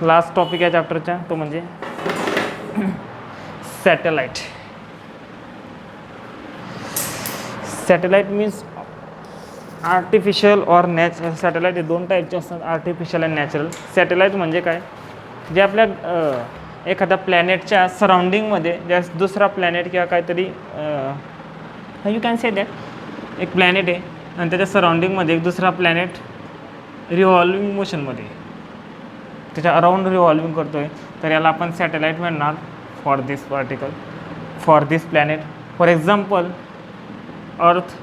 Last topic या चॅप्टरचा तो म्हणजे सॅटेलाइट. सॅटेलाइट मीन्स आर्टिफिशियल और नॅचरल. सॅटेलाइट हे दोन टाईपचे असतात, आर्टिफिशियल आणि नॅचरल. सॅटेलाइट म्हणजे काय, जे आपल्या एखाद्या प्लॅनेटच्या सराउंडिंगमध्ये ज्या दुसरा प्लॅनेट किंवा काहीतरी यू कॅन से दॅट एक प्लॅनेट आहे आणि त्याच्या सराउंडिंगमध्ये एक दुसरा प्लॅनेट रिव्हॉल्विंग मोशनमध्ये, त्याच्या अराउंड रिव्हॉल्विंग करतो आहे, तर याला आपण सॅटेलाइट म्हणणार for this particle, for this planet. For example अर्थ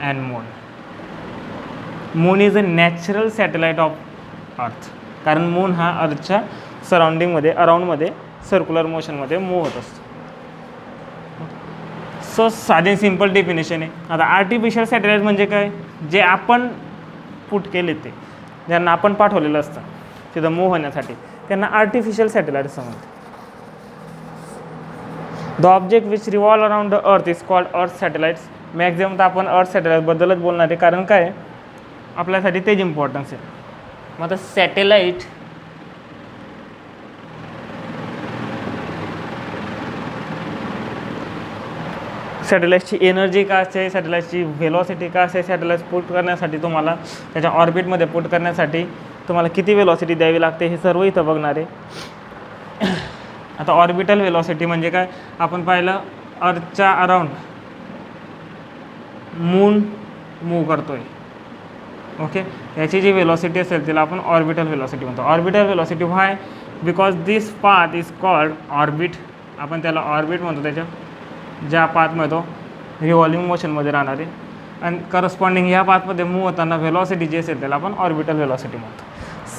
and moon. Moon is a natural satellite of earth, कारण मून हा अर्थच्या सराउंडिंगमध्ये अराउंडमध्ये सर्क्युलर मोशनमध्ये मूव्ह होत असतो. सो साधे सिंपल डेफिनेशन आहे. आता आर्टिफिशियल सॅटेलाइट म्हणजे काय, जे आपण पुट केले, ते ज्यांना आपण पाठवलेलं असतं तिथं मूव्ह होण्यासाठी, त्यांना आर्टिफिशियल सॅटेलाइट समजते. The object which revolve around the earth is called अर्थ सॅटेलाइट्स. मॅक्झिमम तर आपण अर्थ सॅटेलाइटबद्दलच बोलणार आहे, कारण काय आपल्यासाठी तेच इम्पॉर्टन्स आहे. मग आता सॅटेलाइट सॅटेलाइटची एनर्जी काय असते, सॅटेलाइटची व्हेलॉसिटी काय असते, सॅटेलाइट पुट करण्यासाठी तुम्हाला त्याच्या ऑर्बिटमध्ये पुट करण्यासाठी तुम्हाला किती व्हेलॉसिटी द्यावी लागते, हे सर्व इथं बघणार आहे. आता ऑर्बिटल व्हेलॉसिटी म्हणजे काय, आपण पाहिलं अर्थच्या अराउंड मून मूव्ह करतोय. ओके, याची जी व्हेलॉसिटी असेल तिला आपण ऑर्बिटल व्हेलॉसिटी म्हणतो. Orbital velocity why, because this path is called orbit. आपण त्याला ऑर्बिट म्हणतो, त्याच्या ज्या पाथमध्ये तो रिव्हॉल्विंग मोशनमध्ये राहणार आहे, आणि करस्पॉन्डिंग ह्या पाथमध्ये मूव्ह होताना व्हेलॉसिटी जी असेल त्याला आपण ऑर्बिटल व्हेलॉसिटी म्हणतो.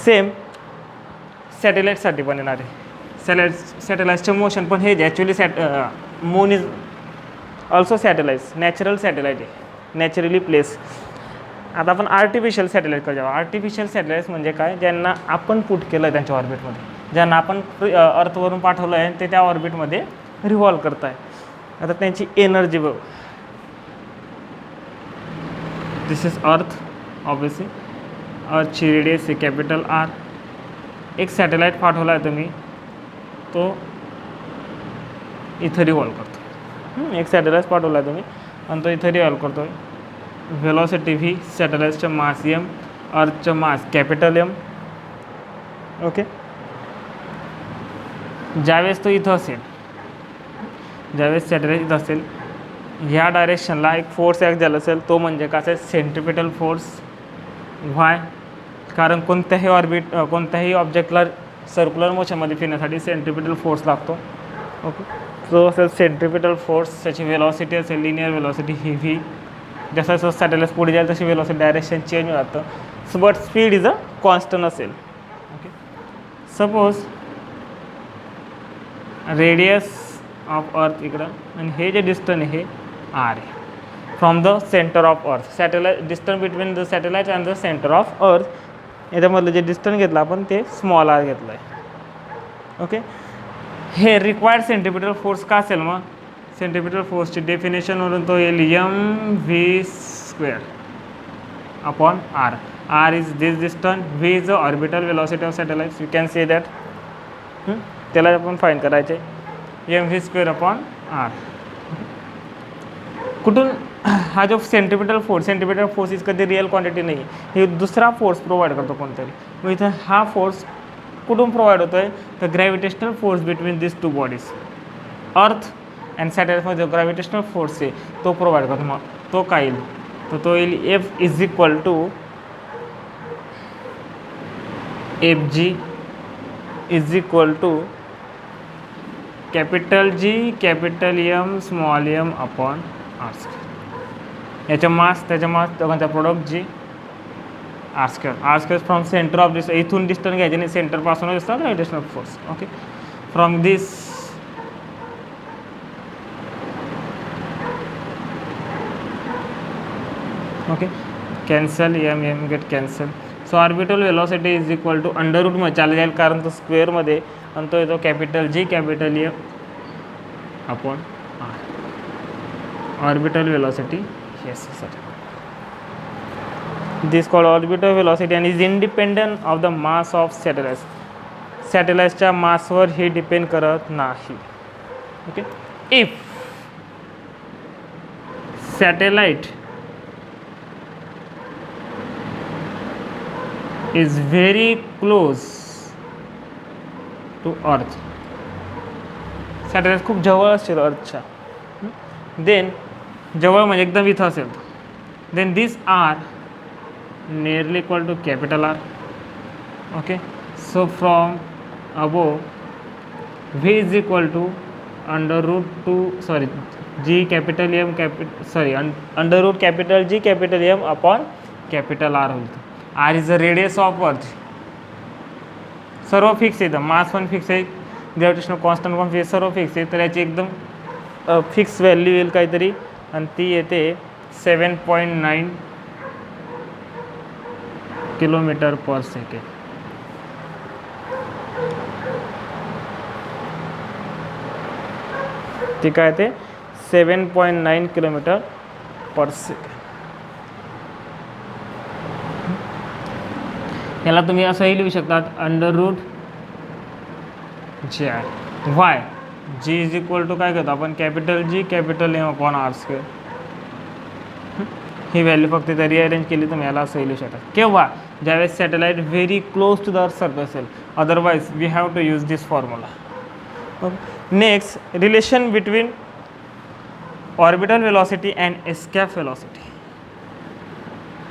सेम सॅटेलाइटसाठी पण येणार आहे. सॅटेलाइटचे मोशन पण हे actually moon is also satellites, natural satellite आहे, नॅचरली प्लेस. आता आपण आर्टिफिशियल सॅटेलाइटकडे जाऊ. आर्टिफिशियल सॅटेलाइट्स म्हणजे काय, ज्यांना आपण पुट केलं आहे त्यांच्या ऑर्बिटमध्ये, ज्यांना आपण अर्थवरून पाठवलं आहे ते त्या ऑर्बिटमध्ये रिव्हॉल्व करत आहे. आता त्यांची एनर्जी बघ. दिस इज अर्थ, ऑब्वियसली अर्थची रेडियस आहे कॅपिटल आर. एक सॅटेलाइट पाठवला आहे तुम्ही, तो इथं रिव्हॉल्व करतो. एक सॅटेलाइट पाठवला आहे तुम्ही आणि तो इथं रिव्हॉल्व करतो आहे. व्हेलॉसिटी व्ही, सॅटेलाइटचं मास एम, अर्थचं मास कॅपिटल एम. ओके, ज्यावेळेस तो इथं असेल, ज्यावेळेस सॅटेलाइट इथं असेल, ह्या डायरेक्शनला एक फोर्स ॲक्ट झाला असेल, तो म्हणजे काय असेल, सेंट्रिपिटल फोर्स. व्हाय, कारण कोणत्याही ऑब्जेक्टला सर्क्युलर मोशनमध्ये फिरण्यासाठी सेंट्रिपिटल फोर्स लागतो. ओके, तो असेल सेंट्रिपिटल फोर्स. त्याची व्हेलॉसिटी असेल लिनियर व्हेलॉसिटी ही व्ही. जसं जसं सॅटेलाइट पुढे जाईल तशी व्हेलॉसिटी डायरेक्शन चेंज होतं, but speed is a constant असेल. Okay, suppose radius of earth इकडं, आणि हे जे डिस्टन्स आहे हे आर आहे from the centre of earth. Satellite distance between the satellite and the centre of earth, याच्यामधलं जे डिस्टन्स घेतलं आपण ते स्मॉल आर घेतलं आहे. ओके, हे रिक्वायर्ड सेंट्रिपिटल फोर्स का असेल, मग सेंट्रिपिटल फोर्सची डेफिनेशनवरून तो येईल M V square upon R. R is this distance, V is the orbital velocity of satellites. You can say that. त्याला आपण फाईंड करायचे, M V square upon R. कुठून हा जो सेंट्रिपिटल फोर्स इज कधी रिअल क्वांटिटी नाही, हे दुसरा फोर्स प्रोव्हाइड करतो कोणतरी. मग इथं हा फोर्स कुठून प्रोव्हाइड होतो आहे, तर gravitational force between this two bodies, earth and सॅटेलाइटमध्ये जो ग्रॅव्हिटेशनल फोर्स आहे तो प्रोव्हाइड करतो. मग तो काय येईल, तर तो येईल F is equal to F G is equal to capital G capital M small M upon R square. याच्या मास त्याच्या मास दोघांचा product G R square. R square from centre of distance, इथून डिस्टन्स घ्यायचे नाही, सेंटरपासूनच असतात gravitational force. Okay, from this okay cancel, M M get cancel. So orbital velocity is equal to under रूटमध्ये चालू जाईल, कारण तो स्क्वेअरमध्ये, आणि तो येतो capital G capital M upon R. Orbital velocity yes sir. This called orbital velocity and is independent of the mass of satellites. सॅटेलाइट्सच्या मासवर हे डिपेंड करत नाही. Okay. If satellite is very close to earth, satellite खूप जवळ असेल अर्थच्या, then जवळ म्हणजे एकदम इथं असेल, then this are nearly equal to capital R. Okay. So from above V is equal to G capital M under root capital G capital M upon capital R होईल. R is the radius of earth. सर्व fix आहे, mass पण fix आहे, gravitational constant पण fix, सर्व fix आहे. तर याची एकदम फिक्स व्हॅल्यू येईल काहीतरी, आणि ती येते 7.9 किलोमीटर पर सेकंड. ती काय ते 7.9 किलोमीटर पर सेकंड. याला तुम्ही असंही लिहू शकतात under root G I. Why G is equal to काय करतो आपण capital G capital M upon R square. ही व्हॅल्यू फक्त इथे रिअरेंज केली तुम्ही याला असंही लिहू शकता. केव्हा? ज्यावेळेस satellite very close to the earth surface असेल. Otherwise we have to use this formula. Next, relation between orbital velocity and escape velocity.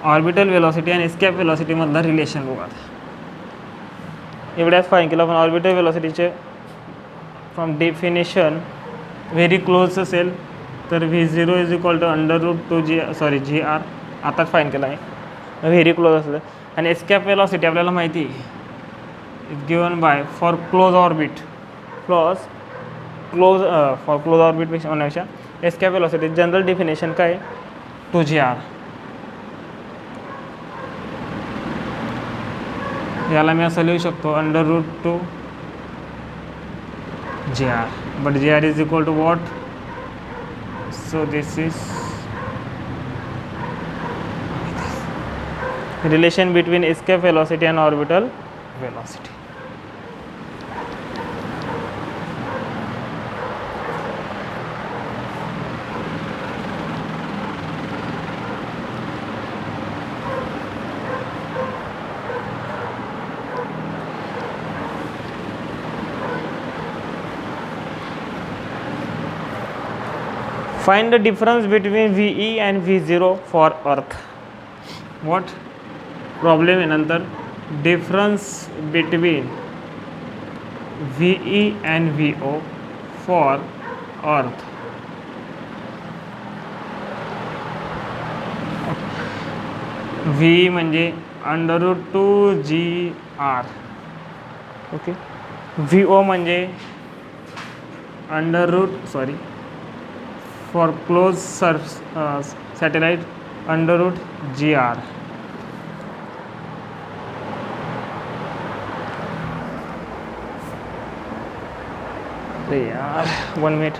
Orbital velocity आणि एस्केप वेलॉसिटीमधलं रिलेशन बघा. एवढ्याच फाईन केलं आपण ऑर्बिटल वेलॉसिटीचे फ्रॉम डेफिनेशन व्हेरी क्लोज असेल तर V0 is equal to under root two G R. आताच फाईन केला आहे, व्हेरी क्लोज असेल. आणि एस्केप वेलॉसिटी आपल्याला माहिती is given by for close orbit for close ऑर्बिटपेक्षा म्हणण्यापेक्षा एस्केप वेलॉसिटी जनरल डेफिनेशन काय 2gr. याला मी असं लिहू शकतो under root two G R, but G R is equal to what. So this is relation between escape velocity and orbital velocity. Find the difference between VE and V0 for Earth. What? Problem आहे नंतर. Difference between VE and VO for Earth. VE म्हणजे under root two GR. Okay. VO म्हणजे under root for close satellite under root GR. अरे यार 1 minute.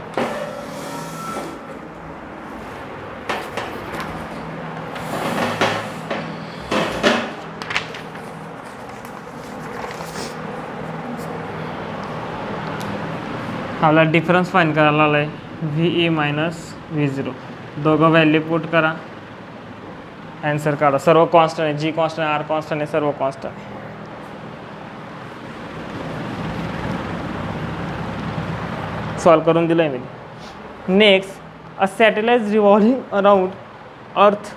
आपला difference fine करायला आहे VE minus V0. दोघं व्हॅल्यू पुट करा, ॲन्सर काढा. सर्व कॉन्स्टंट आहे, जी कॉन्स्टंट आर कॉन्स्टंट आहे, सर्व कॉन्स्टंट. सॉल्व करून दिलं आहे मी. नेक्स्ट, अ सॅटेलाइट रिव्हॉल्विंग अराउंड अर्थ.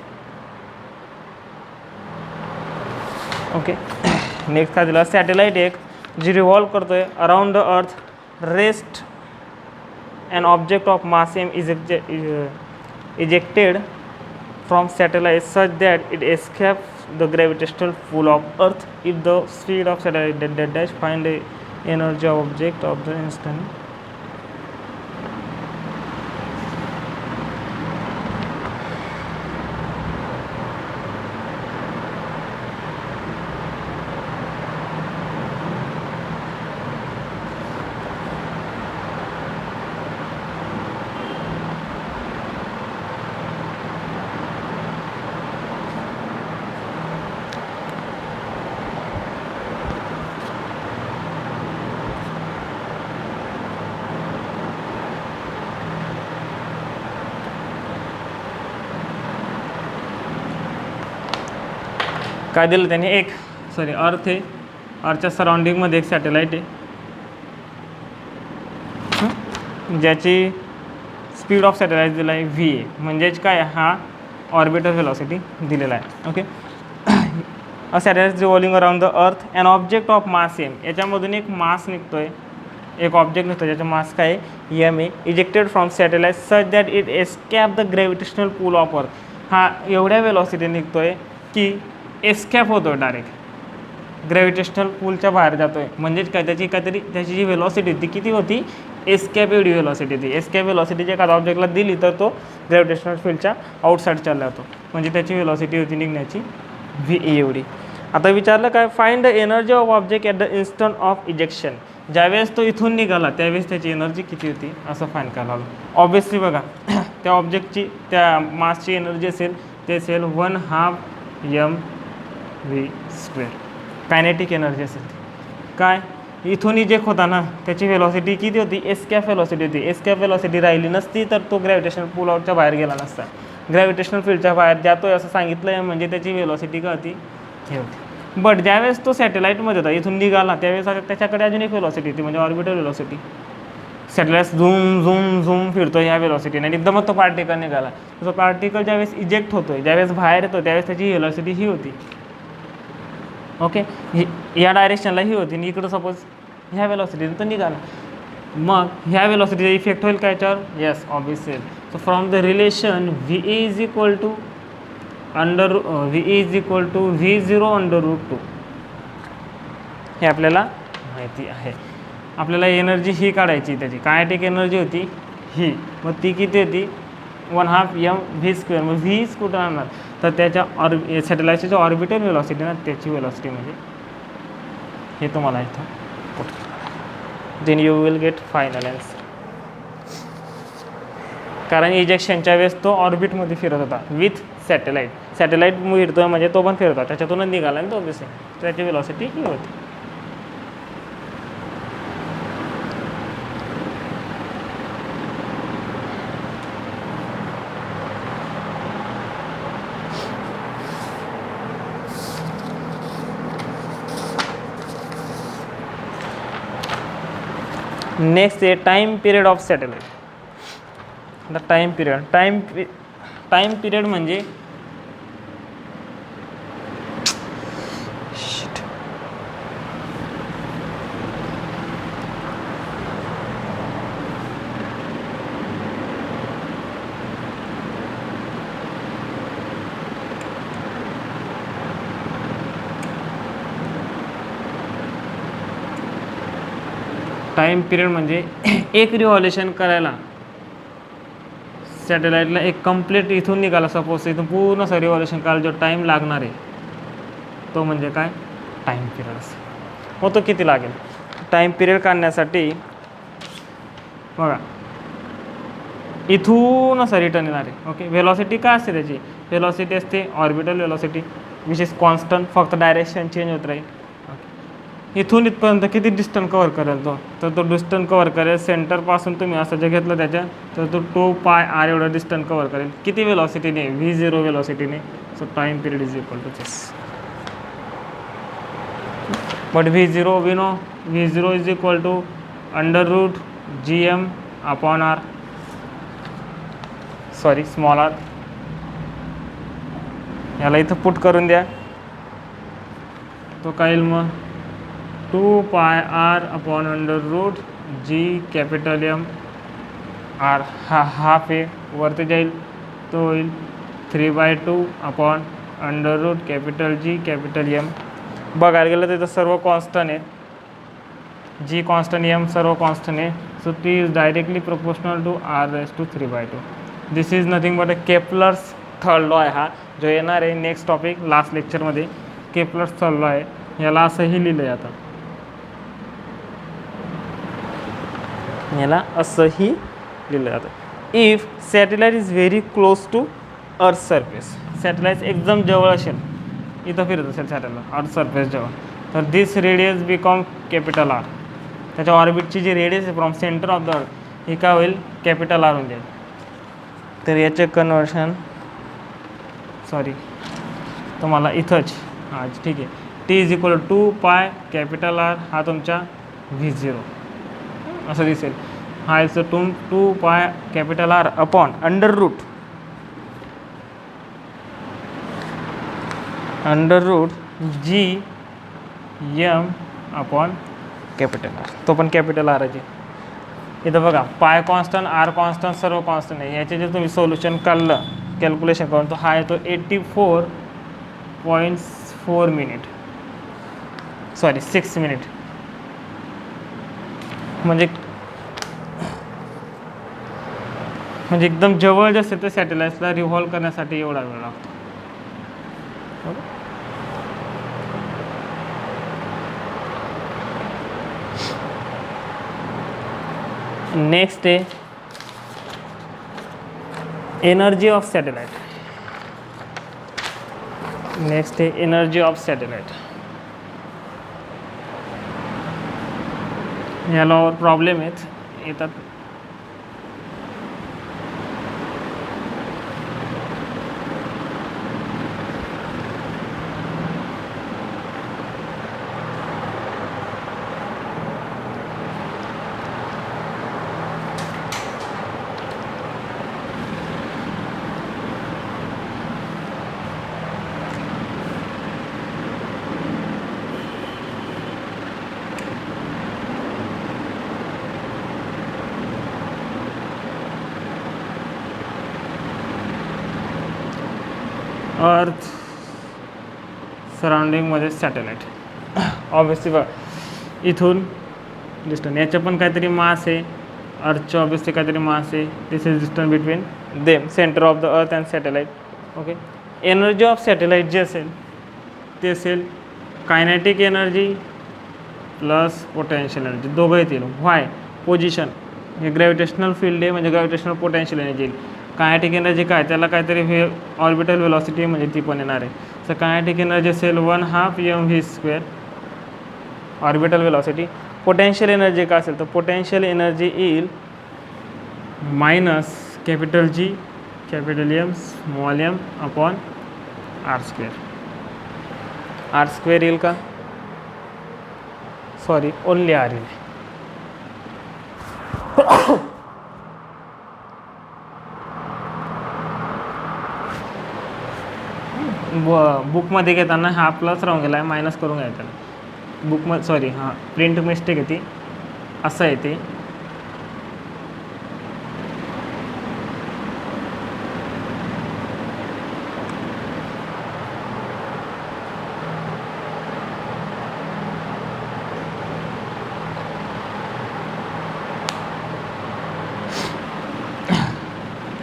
ओके. नेक्स्ट काय दिलं, सॅटेलाइट एक जी रिव्हॉल्व करतोय अराउंड द अर्थ. Rest an object of mass m is ejected from satellite such that it escapes the gravitational pull of earth. If the speed of satellite dash, find the energy of object of the instant. काय दिलं त्याने, एक अर्थ आहे, अर्थच्या सराउंडिंगमध्ये एक satellite आहे ज्याची speed of satellite दिला आहे व्ही ए, म्हणजेच काय, हा ऑर्बिटल व्हेलॉसिटी दिलेला आहे. Okay, a satellite revolving around the earth and object of mass M, याच्यामधून एक मास निघतोय, एक ऑब्जेक्ट निघतो ज्याचा मास काय आहे M A, ejected from satellite such that it escape the gravitational pull of earth. हा एवढ्या वेलॉसिटी निघतोय की एस्कॅप होतोय, डायरेक्ट ग्रॅव्हिटेशनल पूलच्या बाहेर जातोय. म्हणजेच काय, त्याची जी वेलॉसिटी होती किती होती, एस्कॅप एवढी वेलॉसिटी होती. एस्कॅप वेलॉसिटी जे एखाद्या ऑब्जेक्टला दिली तर तो ग्रॅव्हिटेशनल फील्डच्या आउटसाईड चालला जातो, म्हणजे त्याची वेलॉसिटी होती निघण्याची व्ही ए एवढी. आता विचारलं काय, find the energy of object at the instant of ejection. ज्यावेळेस तो इथून निघाला त्यावेळेस त्याची एनर्जी किती होती असं फाईंड करायला हवं. ऑब्वियसली बघा त्या ऑब्जेक्टची, त्या मासची एनर्जी असेल ते असेल 1/2 mv². कायनेटिक एनर्जी असेल काय, इथून इजेक्ट होता ना त्याची वेलॉसिटी किती होती, एस्कॅप वेलॉसिटी होती. एस्कॅप वेलॉसिटी राहिली नसती तर तो ग्रॅव्हिटेशनल पुल आउटच्या बाहेर गेला नसता. ग्रॅव्हिटेशनल फील्डच्या बाहेर जातोय असं सांगितलं आहे, म्हणजे त्याची वेलॉसिटी काय होती, हे होती. बट ज्यावेळेस तो सॅटेलाईटमध्ये होता, इथून निघाला त्यावेळेस त्याच्याकडे अजून एक वेलॉसिटी होती, म्हणजे orbital velocity. Satellite zoom zoom zoom फिरतो ह्या वेलॉसिटीने आणि एकदमच तो पार्टिकल निघाला. तो पार्टिकल ज्यावेळेस इजेक्ट होतोय, ज्यावेळेस बाहेर येतो त्यावेळेस त्याची वेलॉसिटी ही होती. ओके, या डायरेक्शनला ही होती आणि इकडं सपोज ह्या वेलॉसिटीने तो निघाला. मग ह्या वेलॉसिटीचा इफेक्ट होईल काय याच्यावर, yes obviously. So from the relation V A is equal to v0/√2 हे आपल्याला माहिती आहे. आपल्याला एनर्जी ही काढायची, त्याची कायनेटिक एनर्जी होती ही, मग ती किती होती 1/2 mv². मग व्हीच कुठं आणणार, तर त्याच्या सॅटेलाईटची जो ऑर्बिटल वेलॉसिटी ना त्याची वेलॉसिटी, म्हणजे हे तुम्हाला इथं put, then you will get final answer. कारण इजेक्शनच्या वेळेस तो ऑर्बिटमध्ये फिरत होता विथ सॅटेलाईट फिरतो म्हणजे तो पण फिरत होता, त्याच्यातूनच निघाला आणि तो ऑब्वियसली त्याची वेलॉसिटी ही होती. नेक्स्ट आहे time period of satellite. The time period म्हणजे टाइम पिरियड म्हणजे एक रिव्हॉल्युशन करायला सॅटेलाईटला एक कंप्लीट इथून निघाला सपोज इथून पूर्ण रिव्हॉल्युशन करायला जो टाईम लागणार आहे तो म्हणजे काय, टाईम पिरियड असेल. मग तो किती लागेल, टाईम पिरियड काढण्यासाठी बघा इथून असं रिटर्न येणार आहे. ओके, वेलॉसिटी काय असते त्याची, वेलॉसिटी असते orbital velocity which is constant, फक्त डायरेक्शन चेंज होत राहील. इथून इथपर्यंत किती डिस्टन्स कवर करेल तो, तर तो डिस्टन्स कवर करेल सेंटरपासून तुम्ही असं जे घेतलं त्याच्या, तर तो 2πr एवढं डिस्टन्स कवर करेल. किती वेलॉसिटीने, v0 वेलॉसिटीने. So time period is equal to this. But v0 we know, v0 is equal to √gm/r, sorry small r. याला इथं पुट करून द्या, तो काय येईल मग 2πr/√g M/r. हा हाफ आहे वरती जाईल तो होईल 3/2/√G बघायला गेलं तर सर्व कॉन्स्टंट आहे, जी कॉन्स्टंट एम सर्व कॉन्स्टंट आहे. So T is directly proportional to r⁻²3/2. This is nothing but a Kepler's third law आहे हा, जो येणार आहे नेक्स्ट टॉपिक लास्ट लेक्चरमध्ये. केपलर्स थर्ड लॉ आहे, याला असंही लिहिलं आहे, आता याला असंही लिहिलं जातं. If satellite is very close to earth surface, satellite एकदम जवळ असेल, इथं फिरत असेल सॅटेलाईट अर्थ सरफेस जवळ, तर this radius become capital R. त्याच्या ऑर्बिटची जी रेडियस आहे from centre of the earth ही काय होईल, कॅपिटल R होऊन जाईल. तर याचे कन्वर्शन तुम्हाला इथंच हां ठीक आहे. T is equal to pi capital R हा तुमचा V0 असं दिसेल. हा is two pi capital R upon under root G M upon capital R, तो पण कॅपिटल आर आहे. इथं बघा पाय कॉन्स्टंट आर कॉन्स्टंट सर्व कॉन्स्टंट आहे. याचे जे तुम्ही सोल्युशन काढलं कॅल्क्युलेशन करून तो हा येतो 84.4 मिनिट, सॉरी 6 मिनिट. म्हणजे एकदम जवळ जे असेल तर सॅटेलाइट्सला रिव्हॉल्व करण्यासाठी एवढा वेळ लागतो. नेक्स्ट आहे एनर्जी ऑफ सॅटेलाइट. याला प्रॉब्लेम येतात. अर्थ सराउंडिंगमध्ये सॅटेलाइट ऑब्वियसली बघा इथून डिस्टन्स याचं पण काहीतरी मास आहे, अर्थचं ऑब्वियसली काहीतरी मास आहे. This is distance between them, centre of the earth and satellite. Okay. Energy of satellite जे असेल ते असेल kinetic energy plus potential energy, दोघं येतील. व्हाय पोझिशन हे ग्रॅव्हिटेशनल फील्ड आहे म्हणजे ग्रॅव्हिटेशनल पोटेन्शियल एनर्जी येईल. कायनेटिक एनर्जी काय त्याला काहीतरी ऑर्बिटल वेलॉसिटी म्हणजे ती पण येणार आहे. तर कायनेटिक एनर्जी असेल 1/2 mv² orbital velocity. Potential energy काय असेल तर पोटेन्शियल एनर्जी येईल minus capital G capital M small m upon r². r² येईल का, सॉरी ओनली r येईल. बुकमध्ये घेताना हा प्लस राहून गेला आहे, मायनस करून घ्यायचा. बुकमध्ये सॉरी हां प्रिंट मिस्टेक आहे ती, असं आहे ते.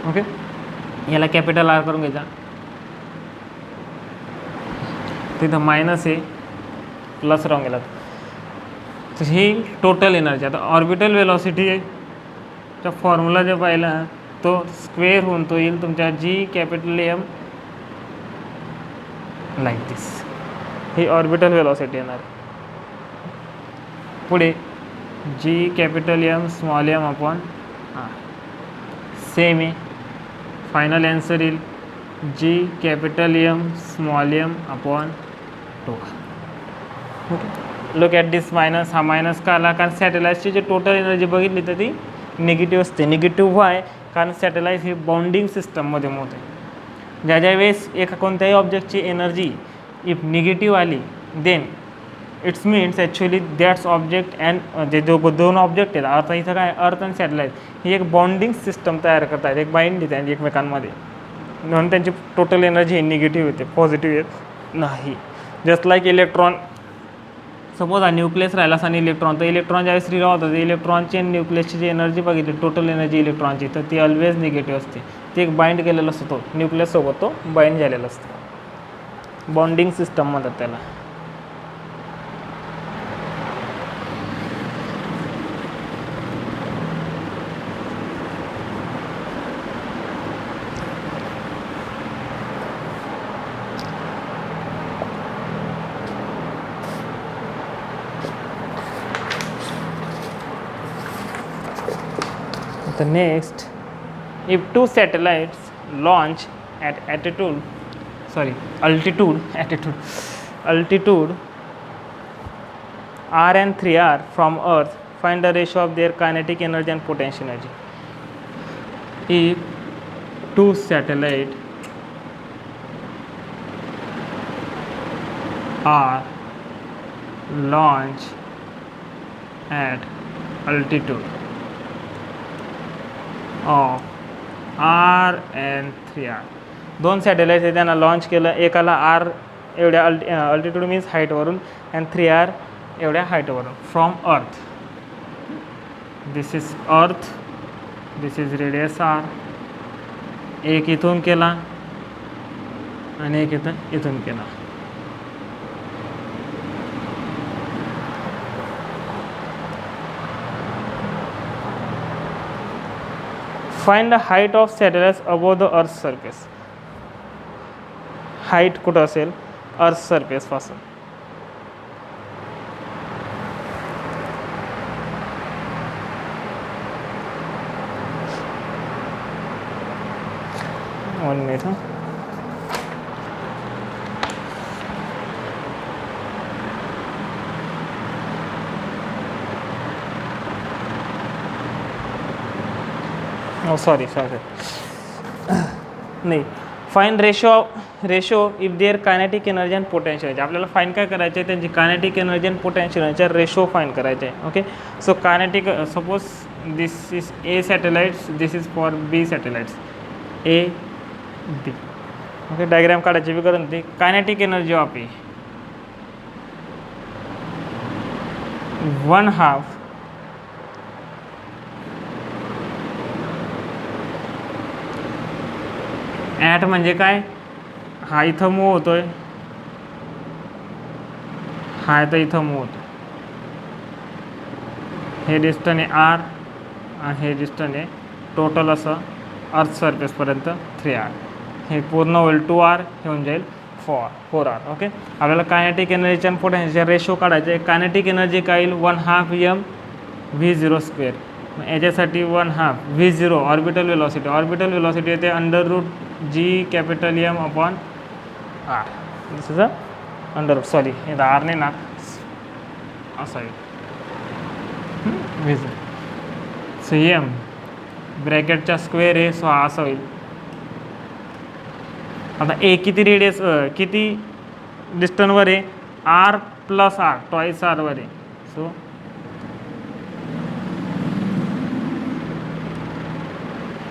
ओके. याला कॅपिटल आर करून घ्यायचा. तिथं मायनस आहे प्लस राहून गेला. तर ही टोटल एनर्जी. आता ऑर्बिटल वेलॉसिटीचा फॉर्म्युला जे पाहिला तो स्क्वेअर होऊन तो येईल तुमच्या G कॅपिटल M लाईक दिस. ही ऑर्बिटल वेलॉसिटी येणार. पुढे G capital M small m upon same आहे. फायनल आन्सर येईल G capital M small m upon 2. Okay. Look at this minus. हा मायनस का आला कारण सॅटेलाइटची जी टोटल एनर्जी बघितली तर ती निगेटिव्ह असते. निगेटिव्ह व्हाय कारण सॅटेलाइट ही बाउंडिंग सिस्टममध्ये होते. ज्या वेळेस एका कोणत्याही ऑब्जेक्टची एनर्जी इफ निगेटिव्ह आली then it's means actually that's object and जे दोन ऑब्जेक्ट आहेत आता इथं काय अर्थ आणि सॅटेलाइट ही एक बाउंडिंग सिस्टम तयार करत आहेत, एक बाइंड देत आहेत एकमेकांमध्ये. म्हणून त्यांची टोटल एनर्जी ही निगेटिव्ह येते, पॉझिटिव्ह येत नाही. Just like electron. सपोज हा न्यूक्लियस राहिलास आणि इलेक्ट्रॉन, तर इलेक्ट्रॉन ज्यावेळेस रिलॉ होतं तर इलेक्ट्रॉनची आणि न्यूक्लियसची जी एनर्जी बघितली टोटल एनर्जी इलेक्ट्रॉनची तर ती ऑलवेज निगेटिव्ह असते. ती एक बाइंड केलेलं असतो, तो न्यूक्लियससोबत तो बाइंड झालेला असतो. बॉन्डिंग सिस्टम म्हणतात त्याला. The next, if two satellites launch at altitude altitude r and 3r from Earth, find the ratio of their kinetic energy and potential energy. If two satellites are launched at altitude of r and 3r, दोन satellite आहे त्यांना launch केलं, एकाला r एवढ्या altitude means हाईटवरून and 3r एवढ्या हाईटवरून from अर्थ. दिस is earth, this is radius r. एक इथून केला आणि एक इथून केला. Find the height of satellites above the earth surface. Height कुठं असेल अर्थ सरफेस पासून. One minute. सॉरी नाही. Find ratio if their kinetic energy and potential energy. आपल्याला फाईन काय करायचं आहे, त्यांची कायनेटिक एनर्जी अँड पोटेन्शियल एनर्जीचा रेशो फाईन करायचा आहे. Okay, so kinetic suppose this is A satellites, this is for B satellites A B. Okay, diagram काढायची B करून ती kinetic energy of A 1/2 at म्हणजे काय, हा इथं मूव होतोय, हा तर इथं मूव होतो. हे डिस्टन्स आहे आर आणि हे डिस्टन्स आहे टोटल असं अर्थ सरफेसपर्यंत 3r. हे पूर्ण होईल 2r, हे होऊन जाईल 4r. ओके, आपल्याला कायनेटिक एनर्जीच्या आणि पोटेन्शियल रेशो काढायचे आहे. कायनेटिक एनर्जी काय येईल 1/2 mv02. याच्यासाठी 1/2 v0 orbital velocity. Orbital velocity येते √g capital M upon r. This is under sorry हे r नाही ना असं आहे v0. सो m ब्रॅकेटच्या स्क्वेअर आहे, सो असं होईल. आता ए किती रेडियस किती डिस्टन्सवर आहे r + r ट्वाईस r वर आहे. So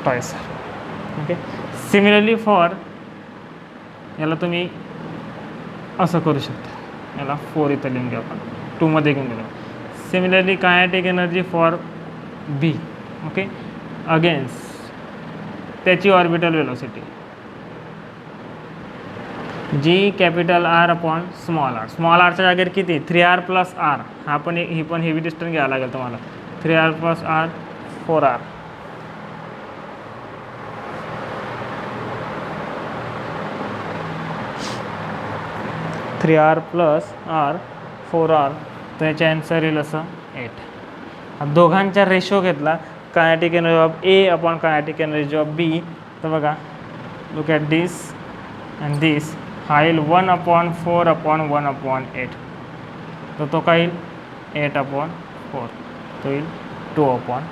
twice r. Okay, similarly for याला तुम्ही असं करू शकता, याला 4 इथं लिहून घेऊ आपण, 2 मध्ये घेऊन गेलो. Similarly kinetic energy for B. Okay, against त्याची orbital velocity G capital R upon small r. Small rच्या जागेवर किती 3r + r. हा पण ही पण हेवी डिस्टन्स घ्यावं लागेल तुम्हाला. 3r + r 4r. r + r 4r, तर याचा आन्सर येईल असं 8. दोघांचा रेशो घेतला kinetic energy of A upon kinetic energy of B. तर बघा, look at this and this. हा येईल 1/4/1/8. तर तो काय येईल 8/4. तो येईल 2/1.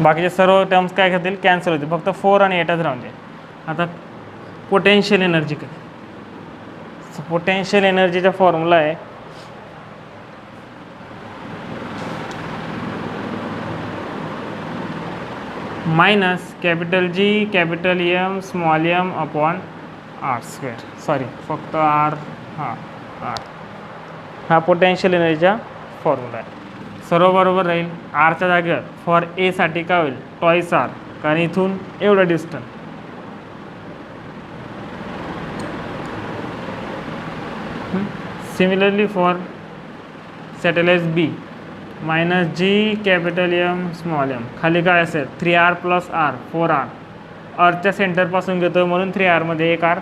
बाकीचे सर्व टर्म्स काय घेतील कॅन्सल होतील, फक्त 4 आणि 8च राहून जाईल. आता पोटेन्शियल एनर्जी काय, सो पोटेन्शियल एनर्जीचा फॉर्म्युला आहे minus capital G capital M small m upon r². Sorry फक्त r, हां r. हा पोटेन्शियल एनर्जीचा फॉर्म्युला आहे. सर्व बरोबर राहील. rच्या जागेवर फॉर ए साठी काय होईल ट्वाईस r, कारण इथून एवढं distance. Similarly for satellite be -g capital M small m. खाली काय असेल 3r + r 4r. अर्थच्या सेंटरपासून घेतो म्हणून 3r मध्ये एक r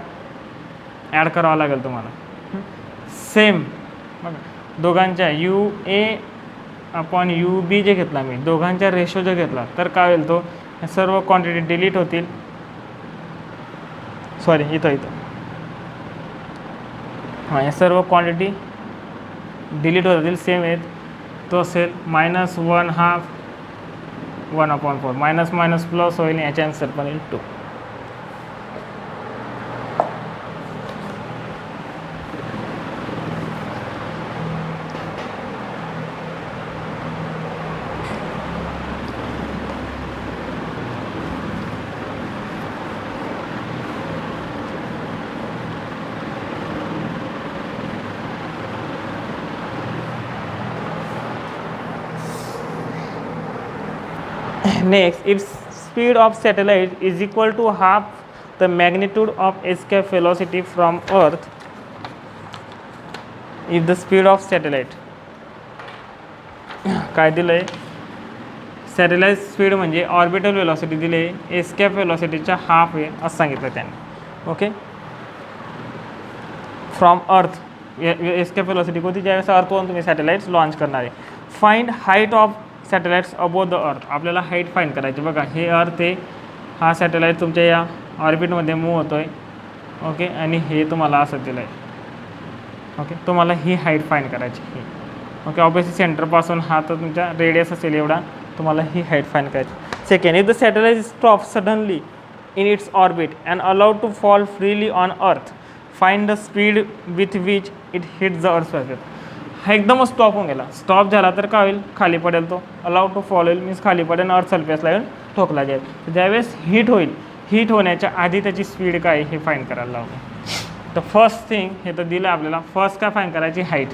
ॲड करावा लागेल तुम्हाला. सेम दोघांच्या UA अपॉन UB जे घेतला मी, दोघांच्या रेशो जो घेतला तर काय होईल, तो सर्व क्वांटिटी डिलीट होतील. सॉरी इथं हां या सर्व क्वांटिटी डिलीट होत जातील, सेम आहेत. तो असेल -1/2 1/4 मायनस मायनस प्लस होईल, याचे आन्सर पण येईल 2. Next, if speed of satellite is equal to half the magnitude of escape velocity from Earth, if the speed of satellite काय दिलंय, सॅटेलाइट स्पीड म्हणजे ऑर्बिटल वेलॉसिटी दिली आहे एस्केप वेलॉसिटीच्या हाफ आहे असं सांगितलं त्यांनी. Okay, from earth escape velocity कोणती, ज्यावेळेस अर्थवरून तुम्ही सॅटेलाइट्स लॉन्च करणार आहे. Find height of satellites above the अर्थ, आपल्याला हाईट फाईंड करायची. बघा हे अर्थ आहे, हा सॅटेलाइट तुमच्या या ऑर्बिटमध्ये मूव्ह होतो आहे. ओके, आणि हे तुम्हाला असं दिलं आहे. ओके, तुम्हाला ही हाईट फाईंड करायची ही. ओके, ऑब्वियसली सेंटरपासून हा तर तुमचा रेडियस असेल एवढा, तुम्हाला ही हाईट फाईंड करायची. Second, if the satellite stop suddenly in its orbit and allowed to fall freely on earth, find the speed with which it hit the earth surface. हा एकदम स्टॉप होऊन गेला, स्टॉप झाला तर काय होईल, खाली पडेल. तो अलाउड टू फॉल होईल मीन्स खाली पडेल, अर्थ सर्फेसला येऊन ठोकला जाईल. ज्यावेळेस हिट होईल, हिट होण्याच्या आधी त्याची स्पीड काय हे फाईंड करायला लावलं. तर फर्स्ट थिंग हे तर दिलं आपल्याला, फर्स्ट काय फाईंड करायची, हाईट,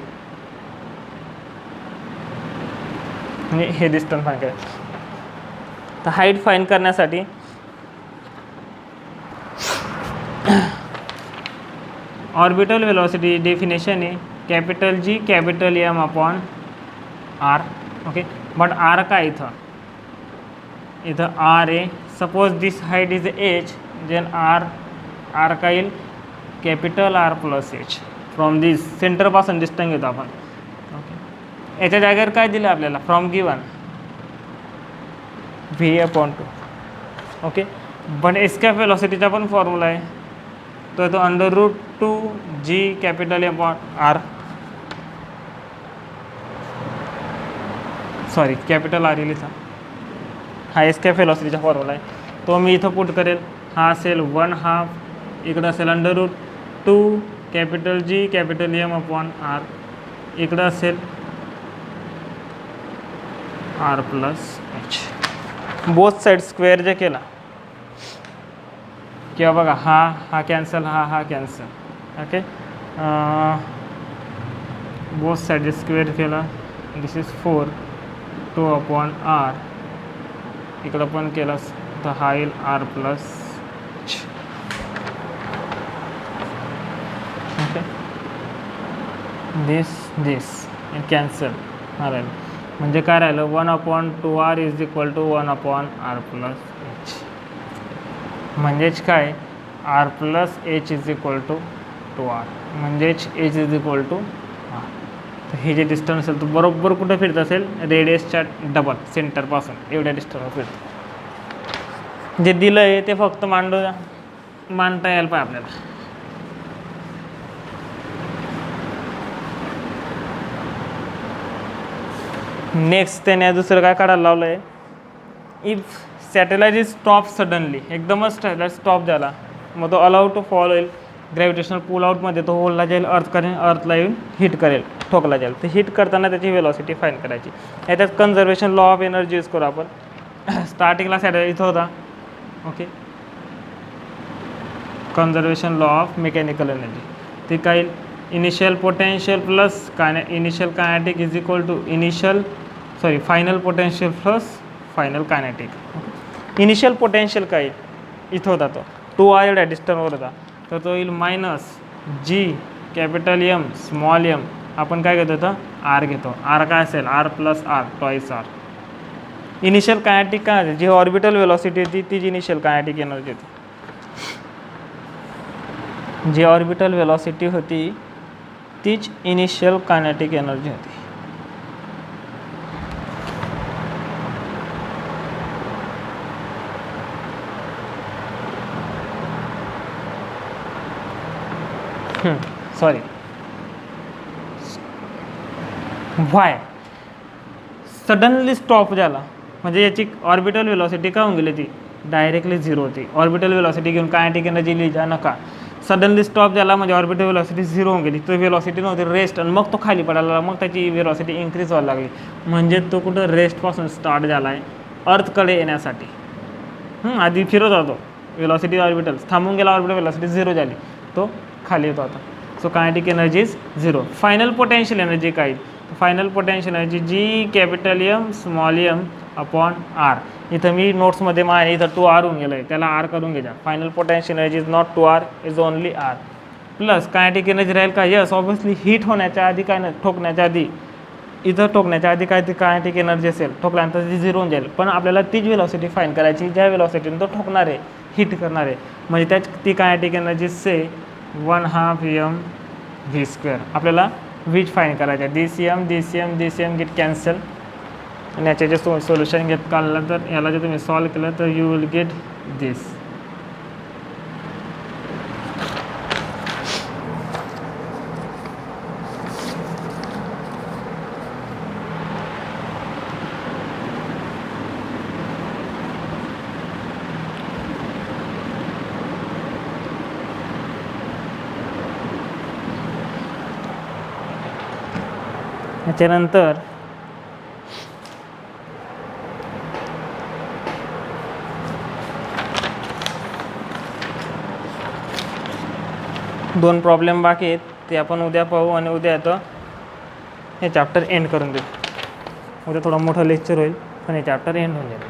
म्हणजे हे डिस्टन्स फाईंड करायचं. तर हाईट फाईंड करण्यासाठी ऑर्बिटल वेलोसिटी डेफिनेशन आहे capital G capital M upon R. Okay, but R काय इथं R आहे. Suppose this height is H, then R काय येईल, capital R plus H. From this सेंटरपासून डिस्टन्स घेतो आपण. ओके, याच्या जागेवर काय दिलं आपल्याला, फ्रॉम गिवन V/2. ओके, पण एस्केप वेलॉसिटीचा पण फॉर्म्युला आहे, तो येतो √2G capital upon R, sorry capital R लिहिला. हा एस्केप वेलॉसिटीचा फॉर्म्युला आहे, तो मी इथं पुट करेल. हा असेल 1/2, इकडं असेल √2 capital G capital M upon R, इकडं असेल R plus H. Both side square जे केला किंवा बघा हा कॅन्सल, हा cancel. Okay, both side square केला, दिस इज 4 2 अपॉन R, इकडं पण केला तर हा येईल R plus H. Okay, this cancel, हा राहिलं, म्हणजे काय राहिलं, 1/2R is equal to 1/R plus H. म्हणजेच काय, R plus H is equal to 2R, म्हणजेच H is equal to R. तर हे जे डिस्टन्स असेल तो बरोबर कुठं फिरत असेल, रेडियसच्या डबल सेंटरपासून एवढ्या डिस्टन्सवर फिरतं. जे दिलं आहे ते फक्त मांडता यायला पाहिजे आपल्याला. नेक्स्ट त्याने दुसरं काय काढायला लावलं आहे, if satellite is stop suddenly, एकदमच सॅटेलाइट स्टॉप झाला, मग तो अलाउड टू फॉल होईल, ग्रॅव्हिटेशनल पुल आउटमध्ये तो होलला जाईल, अर्थला येऊन हिट करेल, ठोकला जाईल. तर हिट करताना त्याची वेलॉसिटी फाईंड करायची. याच्यात conservation law of energy use करू आपण. स्टार्टिंगला सॅटेलाइट इथं होता. Okay, conservation law of mechanical energy, ते काय, initial potential plus initial kinetic is equal to final potential plus final kinetic. Initial potential काय इथं होता, तो 2R एवढ्या डिस्टन्सवर होता, तर तो येईल -G capital M small m, आपण काय घेतो तर R घेतो. R काय असेल, R plus R twice R. Initial kinetic काय असेल, जी ऑर्बिटल वेलॉसिटी होती तीच इनिशियल कायनेटिक एनर्जी होती. जी ऑर्बिटल वेलॉसिटी होती तीच इनिशियल कायनेटिक एनर्जी होती. सॉरी, वाय सडनली स्टॉप झाला म्हणजे याची ऑर्बिटल वेलॉसिटी काय होऊन गेली ती डायरेक्टली झिरो होती. ऑर्बिटल वेलॉसिटी घेऊन कायनेटिक एनर्जी लिहिजा नका. सडनली स्टॉप झाला म्हणजे ऑर्बिटल वेलॉसिटी झिरो होऊन गेली. तो वेलॉसिटी नव्हती रेस्ट आणि मग तो खाली पडायला मग त्याची वेलॉसिटी इन्क्रीज व्हायला लागली. म्हणजे तो कुठं रेस्टपासून स्टार्ट झाला आहे अर्थकडे येण्यासाठी. आधी फिरत होतो वेलॉसिटी ऑर्बिटल थांबून गेला ऑर्बिटल वेलॉसिटी झिरो झाली तो खाली येतो आता. So kinetic energy is zero. Final potential energy काय final potential energy G capital M small M upon R. इथं मी नोट्समध्ये माय इथं 2R होऊन गेलं आहे त्याला आर करून घ्या. Final potential energy is not 2R is only R plus kinetic energy राहील का यस ऑब्वियसली हीट होण्याच्या आधी काय नाही ठोकण्याच्या आधी इथं ठोकण्याच्या आधी काय ती कायनेटिक एनर्जी असेल ठोकल्यानंतर ती झिरो होऊन जाईल. पण आपल्याला तीच वेलॉसिटी फाईन करायची ज्या वेलॉसिटीने तो ठोकणार आहे हीट करणार आहे म्हणजे त्याच ती कायनेटिक एनर्जी से 1/2 mv². आपल्याला वीज फाईन करायचं आहे. DCM गेट कॅन्सल आणि याचे जे सोल्युशन घेत काढलं तर याला जर तुम्ही सॉल्व केलं तर यू विल गेट दिस. याच्यानंतर दोन प्रॉब्लेम बाकी आहेत ते आपण उद्या पाहू आणि उद्या येतं हे चॅप्टर एंड करून देऊ. उद्या थोडं मोठं लेक्चर होईल पण हे चॅप्टर एंड होऊन जाईल.